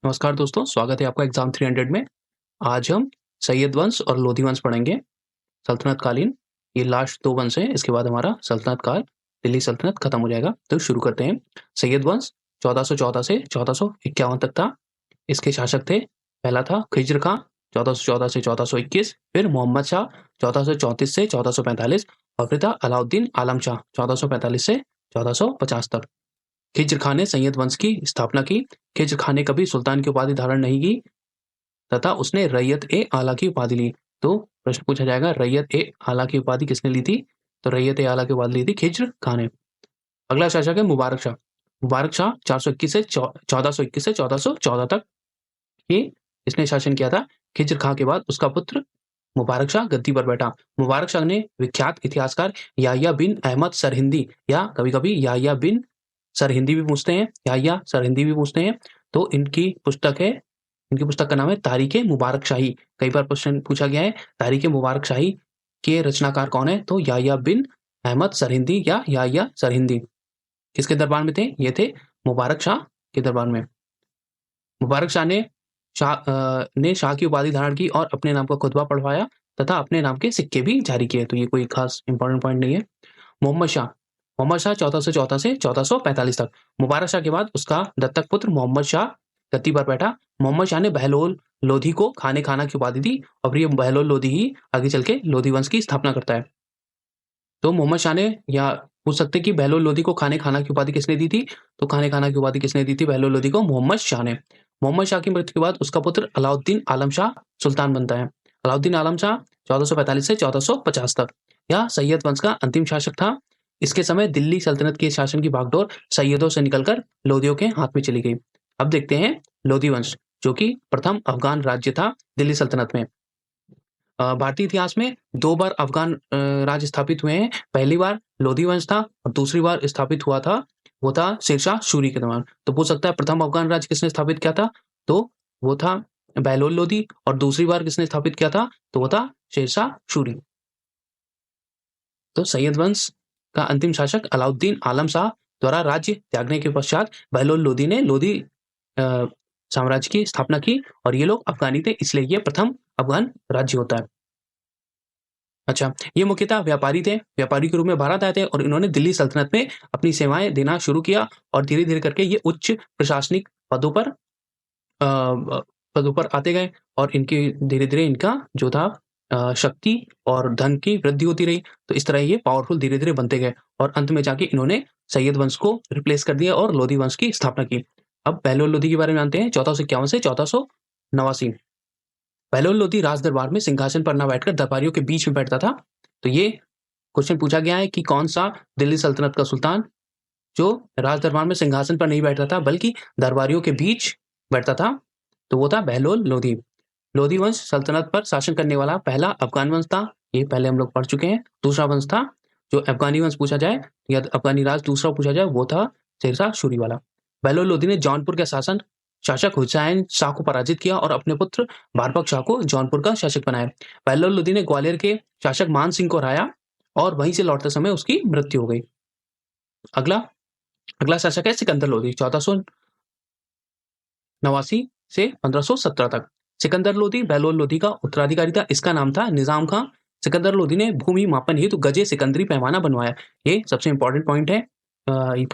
नमस्कार दोस्तों, स्वागत है आपका एग्जाम 300 में। आज हम सैयद वंश और लोधी वंश पढ़ेंगे। सल्तनत कालीन ये लास्ट 2 वंश हैं, इसके बाद हमारा सल्तनत काल दिल्ली सल्तनत खत्म हो जाएगा। तो शुरू करते हैं। सैयद वंश 1414 से 1451 तक था। इसके शासक थे, पहला था खिज्र खां 1414 से 1421, फिर मोहम्मद शाह 1434 से 1445 और फिर था अलाउद्दीन आलम शाह 1445 से 1450 तक। खिज्र खां ने सैयद वंश की स्थापना की। खिज्र खां ने कभी सुल्तान की उपाधि धारण नहीं की तथा उसने रैयत ए आला की उपाधि ली। तो प्रश्न पूछा जाएगा, रैयत ए आला की उपाधि किसने ली थी? तो रैयत ए आला की उपाधि ली थी खिज्र खां ने। अगला शासक है मुबारक शाह। मुबारक शाह 421 से 1414 तक ये इसने शासन किया था। खिज्र खां के बाद उसका पुत्र मुबारक शाह गद्दी पर बैठा। मुबारक शाह ने विख्यात इतिहासकार याह्या बिन अहमद सरहिंदी या कभी-कभी याह्या बिन सरहिंदी भी पूछते हैं, याह्या सरहिंदी भी पूछते हैं। तो इनकी पुस्तक का नाम है तारीख़ मुबारक शाही। कई बार प्रश्न पूछा गया है, तारीख़ मुबारक शाही के रचनाकार कौन है? तो याह्या बिन अहमद सरहिंदी या याह्या सरहिंदी। किसके दरबार में थे? ये थे मुबारक शाह के दरबार में। मुबारक शाह ने शाह की उपाधि धारण की और अपने नाम का खुतबा पढ़वाया तथा अपने नाम के सिक्के भी जारी किए। तो ये कोई खास इंपॉर्टेंट पॉइंट नहीं है। मोहम्मद शाह 1414 से 1445 तक। मुबारक शाह के बाद उसका दत्तक पुत्र मोहम्मद शाह गद्दी पर बैठा। मोहम्मद शाह ने बहलोल लोधी को खाने खाना की उपाधि दी और ये बहलोल लोधी ही आगे चल के लोधी वंश की स्थापना करता है। तो मोहम्मद शाह ने, या पूछ सकते कि बहलोल लोधी को खाने खाना की उपाधि किसने दी थी? तो खाने खाना की उपाधि किसने दी थी बहलोल लोधी को? मोहम्मद शाह ने। मोहम्मद शाह की मृत्यु के बाद उसका पुत्र अलाउद्दीन आलम शाह सुल्तान बनता है। अलाउद्दीन आलम शाह 1445 से 1450 तक या सैयद वंश का अंतिम शासक था। इसके समय दिल्ली सल्तनत के शासन की बागडोर सैयदों से निकलकर लोधियों के हाथ में चली गई। अब देखते हैं लोधी वंश, जो कि प्रथम अफगान राज्य था दिल्ली सल्तनत में। भारतीय इतिहास में 2 बार अफगान राज्य स्थापित हुए हैं। पहली बार लोधी वंश था और दूसरी बार स्थापित हुआ था, वो था शेरशाह सूरी के दौरान। तो पूछ सकता है प्रथम अफगान राज्य किसने स्थापित किया था? तो वो था बहलोल लोधी। और दूसरी बार किसने स्थापित किया था? तो वो था शेरशाह सूरी। तो सैयद वंश का अंतिम शासक अलाउद्दीन आलम शाह द्वारा राज्य त्यागने के पश्चात बहलोल लोधी ने लोधी साम्राज्य की स्थापना की और ये लोग अफगानी थे, इसलिए ये प्रथम अफगान राज्य होता है। अच्छा, ये मुख्यतः व्यापारी थे, व्यापारी के रूप में भारत आए थे और इन्होंने दिल्ली सल्तनत में अपनी सेवाएं देना शुरू किया और धीरे-धीरे करके ये उच्च प्रशासनिक पदों पर आते गए और इनकी धीरे-धीरे इनका जो था शक्ति और धन की वृद्धि होती रही। तो इस तरह ये पावरफुल धीरे-धीरे बनते गए और अंत में जाके इन्होंने सैयद वंश को रिप्लेस कर दिया और लोधी वंश की स्थापना की। अब बहलोल लोधी के बारे में जानते हैं। 1451 से 1489। बहलोल लोधी राज दरबार में सिंहासन पर न बैठकर दरबारियों के बीच में बैठता था। तो ये क्वेश्चन पूछा गया है कि कौन सा दिल्ली सल्तनत का सुल्तान जो राज दरबार में सिंहासन पर नहीं बैठता था बल्कि दरबारियों के बीच बैठता था? तो वो था बहलोल लोधी। लोधी वंश सल्तनत पर शासन करने वाला पहला अफगान वंश था। ये पहले हम लोग पढ़ चुके हैं। दूसरा वंश था जो अफगानी वंश पूछा जाए या अफगानी राज दूसरा पूछा जाए, वो था शेरशाह सूरी वाला। बहलोल लोधी ने जौनपुर के शासक हुसैन शाह को पराजित किया और अपने पुत्र बारबक शाह को जौनपुर का शासक बनाया। बहलोल लोधी ने ग्वालियर के शासक मान सिंह को हराया और वहीं से लौटते समय उसकी मृत्यु हो गई। अगला शासक है सिकंदर लोधी 1489 से 1517 तक। सिकंदर लोधी बहलोल लोधी का उत्तराधिकारी था। इसका नाम था निजाम खां। सिकंदर लोधी ने भूमि मापन हेतु गजे सिकंदरी पैमाना बनवाया। ये सबसे इंपॉर्टेंट पॉइंट है।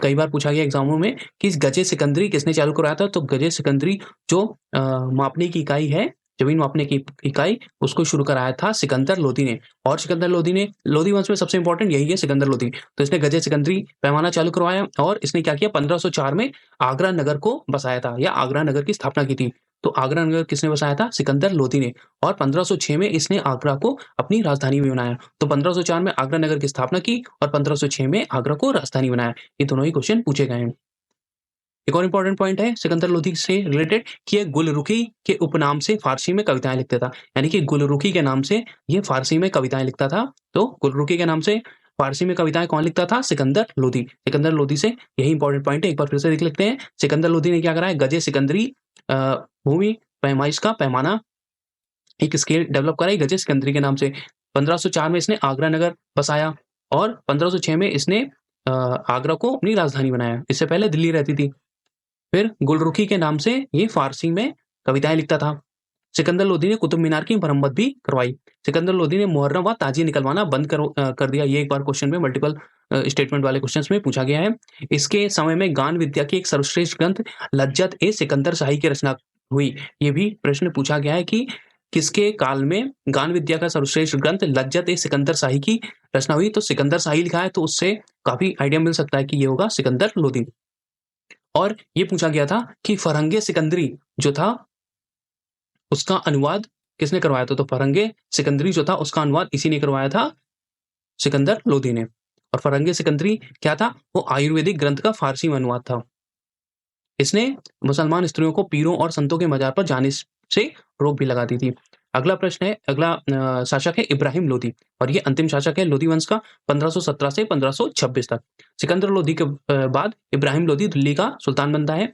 कई बार पूछा गया एग्जामों में कि गजे सिकंदरी किसने चालू करवाया था? तो गजे सिकंदरी जो मापने की इकाई है, जमीन मापने की इकाई, उसको शुरू कराया था सिकंदर लोधी ने। और सिकंदर लोधी ने, लोधी वंश में सबसे इंपॉर्टेंट यही है सिकंदर लोधी। तो इसने गजे सिकंदरी पैमाना चालू करवाया और इसने क्या किया, 1504 में आगरा नगर को बसाया था या आगरा नगर की स्थापना की थी। तो आगरा नगर किसने बसाया था? सिकंदर लोधी ने। और 1506 में इसने आगरा को अपनी राजधानी भी बनाया। तो 1504 में आगरा नगर की स्थापना की और 1506 में आगरा को राजधानी बनाया। ये दोनों ही क्वेश्चन पूछे गए हैं। एक और इंपॉर्टेंट पॉइंट है सिकंदर लोधी से रिलेटेड कि ये गुलरुखी के उपनाम से फारसी में कविताएं लिखता था। यानी कि गुलरुखी के नाम से ये फारसी में कविताएं लिखता था। तो गुलरुखी के नाम से फारसी में कविताएं कौन लिखता था? सिकंदर लोधी। सिकंदर लोधी से यही इंपॉर्टेंट पॉइंट है, एक बार फिर से देख लेते हैं। सिकंदर लोधी ने क्या करा है? गजे सिकंदरी भूमि पैमाइश का पैमाना, एक स्केल डेवलप करा गजे सिकंदरी के नाम से। 1504 में इसने आगरा नगर बसाया और 1506 में इसने आगरा को अपनी राजधानी बनाया। इससे पहले दिल्ली रहती थी। फिर गुलरुखी के नाम से ये फारसी में कविताएं लिखता था। सिकंदर लोदी ने कुतुब मीनार की मरम्मत भी करवाई। सिकंदर लोदी ने मुहर्रम व ताजिए निकलवाना बंद कर दिया। ये एक बार क्वेश्चन में मल्टीपल स्टेटमेंट वाले क्वेश्चंस में पूछा गया है। इसके समय में गान विद्या की एक सर्वश्रेष्ठ ग्रंथ लज्जत ए सिकंदर शाही की रचना हुई। ये भी प्रश्न पूछा गया है कि किसके काल में गान विद्या का सर्वश्रेष्ठ ग्रंथ लज्जत ए सिकंदर शाही की रचना हुई। तो सिकंदर शाही लिखा है, तो उससे काफी आइडिया मिल सकता है कि ये होगा सिकंदर लोदी। और ये पूछा गया था कि फरहंगे सिकंदरी जो था उसका अनुवाद किसने करवाया था। तो फरहंगे सिकंदरी जो था उसका अनुवाद इसी ने करवाया था, सिकंदर लोदी ने। और फरहंगे सिकंदरी क्या था, वो आयुर्वेदिक ग्रंथ का फारसी में अनुवाद था। इसने मुसलमान स्त्रियों को पीरों और संतों के मजार पर जाने से रोक भी लगा दी थी। अगला प्रश्न है, अगला शासक है इब्राहिम लोदी, और ये अंतिम शासक है लोदी वंश का 1517 से 1526 तक। सिकंदर लोदी के बाद इब्राहिम लोदी दिल्ली का सुल्तान बनता है।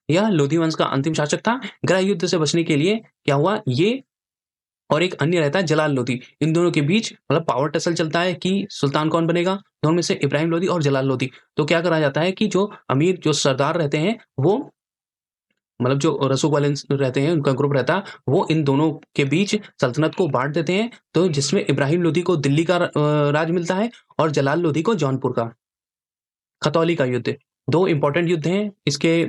यह लोधी वंश का अंतिम शासक था। गृह युद्ध से बचने के लिए क्या हुआ, ये और एक अन्य रहता है जलाल लोदी, इन दोनों के बीच मतलब पावर टसल चलता है कि सुल्तान कौन बनेगा। दोनों में से इब्राहिम लोदी और जलाल लोदी। तो क्या करा जाता है कि जो अमीर जो सरदार रहते हैं वो मतलब जो रसूख वाले रहते हैं उनका ग्रुप रहता है, वो इन दोनों के बीच सल्तनत को बांट देते हैं। तो जिसमें इब्राहिम लोदी को दिल्ली का राज मिलता है और जलाल लोदी को जौनपुर का। खतौली का युद्ध, दो इंपॉर्टेंट युद्ध हैं इसके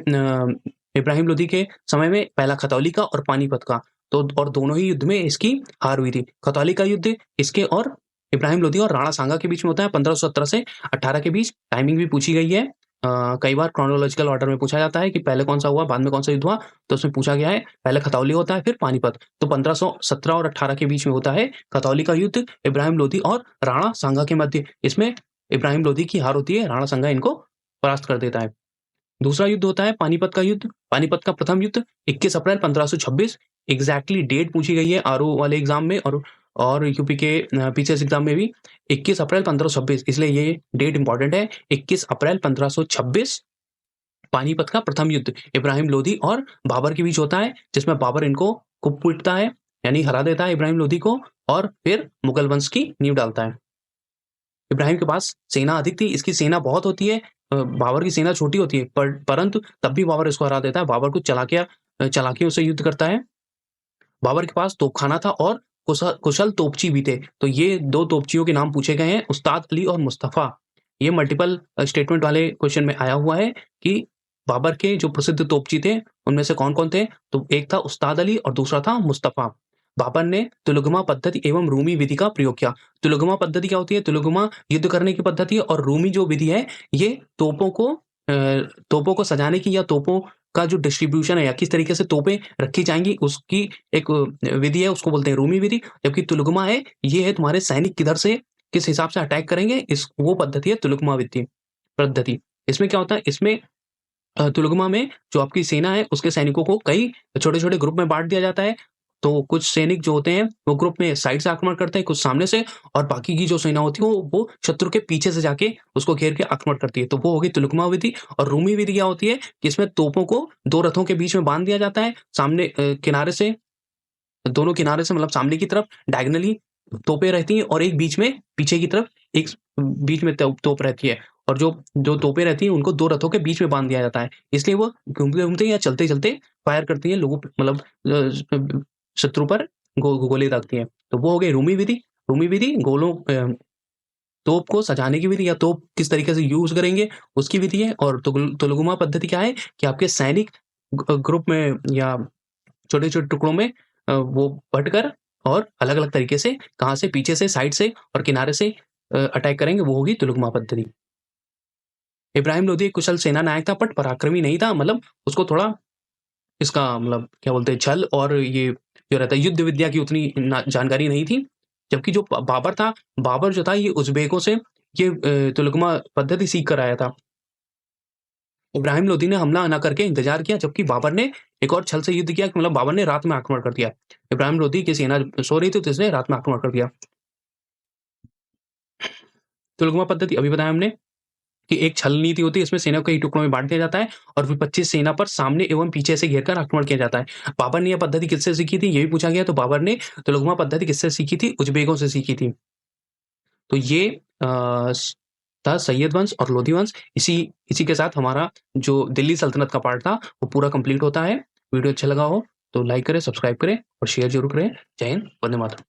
इब्राहिम लोदी के समय में, पहला खतौली का और पानीपत का। तो और दोनों ही युद्ध में इसकी हार हुई थी। खतौली का युद्ध इसके और इब्राहिम लोदी और राणा सांगा के बीच में होता है 1517 से 18 के बीच। टाइमिंग भी पूछी गई है। कई बार क्रोनोलॉजिकल ऑर्डर में पूछा जाता है कि पहले कौन सा हुआ बाद में कौन सा युद्ध हुआ। तो उसमें पूछा गया है पहले खतौली होता है फिर पानीपत। तो 1517 और 18 के बीच में होता है खतौली का युद्ध इब्राहिम लोदी और राणा सांगा के मध्य। इसमें इब्राहिम लोदी की हार होती है, राणा सांगा इनको परास्त कर देता है। दूसरा युद्ध होता है पानीपत का युद्ध। पानीपत का प्रथम युद्ध 21 अप्रैल 1526। एग्जैक्टली डेट पूछी गई है आरओ वाले एग्जाम में और यूपी के पीसीएस एग्जाम में भी 21 अप्रैल 1526, इसलिए ये डेट इंपॉर्टेंट है। 21 अप्रैल 1526 पानीपत का प्रथम युद्ध इब्राहिम लोदी और बाबर के बीच होता है, जिसमें बाबर इनको कुपिटता है यानी हरा देता है इब्राहिम लोदी को, और फिर मुगल वंश की नींव डालता है। इब्राहिम के पास सेना अधिक थी, इसकी सेना बहुत होती है, बाबर की सेना छोटी होती है, परंतु तब भी बाबर इसको हरा देता है। बाबर को चालाकियों से युद्ध करता है। बाबर के पास तोपखाना था और कुशल तोपची भी थे। तो ये दो तोपचियों के नाम पूछे गए हैं, उस्ताद अली और मुस्तफ़ा। ये मल्टीपल स्टेटमेंट वाले क्वेश्चन में आया हुआ है कि बाबर के जो प्रसिद्ध तोपची थे उनमें से कौन कौन थे। तो एक था उस्ताद अली और दूसरा था मुस्तफ़ा। बाबर ने तुलगमा पद्धति एवं रूमी विधि का प्रयोग किया। तुलगमा पद्धति क्या होती है, तुलगमा युद्ध करने की पद्धति है, और रूमी जो विधि है ये तोपों को सजाने की या तोपों का जो डिस्ट्रीब्यूशन है या किस तरीके से तोपें रखी जाएंगी उसकी एक विधि है, उसको बोलते हैं रूमी विधि। जबकि तुलगमा है, ये है तुम्हारे सैनिक किधर से किस हिसाब से अटैक करेंगे, इस वो पद्धति है तुलगमा विधि पद्धति। इसमें क्या होता है, इसमें तुलगमा में जो आपकी सेना है उसके सैनिकों को कई छोटे छोटे ग्रुप में बांट दिया जाता है। तो कुछ सैनिक जो होते हैं वो ग्रुप में साइड से आक्रमण करते हैं, कुछ सामने से, और बाकी की जो सेना होती है वो शत्रु के पीछे से जाके उसको घेर के आक्रमण करती है। तो वो होगी तुलगमा विधि। और रूमी विधि क्या होती है कि इसमें तोपों को दो रथों के बीच में बांध दिया जाता है, सामने किनारे से, दोनों किनारे से मतलब सामने की तरफ डायगनली तोपें रहती हैं, और एक बीच में पीछे की तरफ एक बीच में तोप रहती है, और जो जो तोपें रहती हैं उनको दो रथों के बीच में बांध दिया जाता है। इसलिए वो घूमते घूमते या चलते चलते फायर करती है लोगों मतलब शत्रु पर गोले दागती है। तो वो हो गई रूमी विधि। रूमी विधि गोलों तोप को सजाने की विधि या तोप किस तरीके से यूज करेंगे उसकी विधि है। और तुलगुमा पद्धति क्या है कि आपके सैनिक ग्रुप में या छोटे छोटे टुकड़ों में वो बटकर और अलग अलग तरीके से कहाँ से, पीछे से, साइड से और किनारे से अटैक करेंगे, वो होगी तुलगुमा पद्धति। इब्राहिम लोदी एक कुशल सेना नायक था बट पराक्रमी नहीं था। मतलब उसको थोड़ा इसका मतलब क्या बोलते हैं छल और ये जो रहता है युद्ध विद्या की उतनी जानकारी नहीं थी। जबकि जो बाबर था, बाबर जो था ये उज़्बेकों से ये तुलगुमा पद्धति सीख कर आया था। इब्राहिम लोदी ने हमला न करके इंतजार किया, जबकि बाबर ने एक और छल से युद्ध किया, मतलब बाबर ने रात में आक्रमण कर दिया। इब्राहिम लोदी की सेना सो रही थी तो इसने रात में आक्रमण कर दिया। तुलगुमा पद्धति अभी बताया हमने कि एक छल नीति होती है, इसमें सेना को कई टुकड़ों में बांट दिया जाता है और विपक्षी सेना पर सामने एवं पीछे से घेरकर आक्रमण किया जाता है। बाबर ने यह पद्धति किससे सीखी थी, ये भी पूछा गया। तो बाबर ने तुलगुमा पद्धति किससे सीखी थी, उज़्बेकों से सीखी थी। तो ये था सैयद वंश और लोधी वंश। इसी के साथ हमारा जो दिल्ली सल्तनत का पार्ट था वो पूरा कंप्लीट होता है। वीडियो अच्छा लगा हो तो लाइक करें, सब्सक्राइब करें और शेयर जरूर करें। जय हिंद, वंदे मातरम।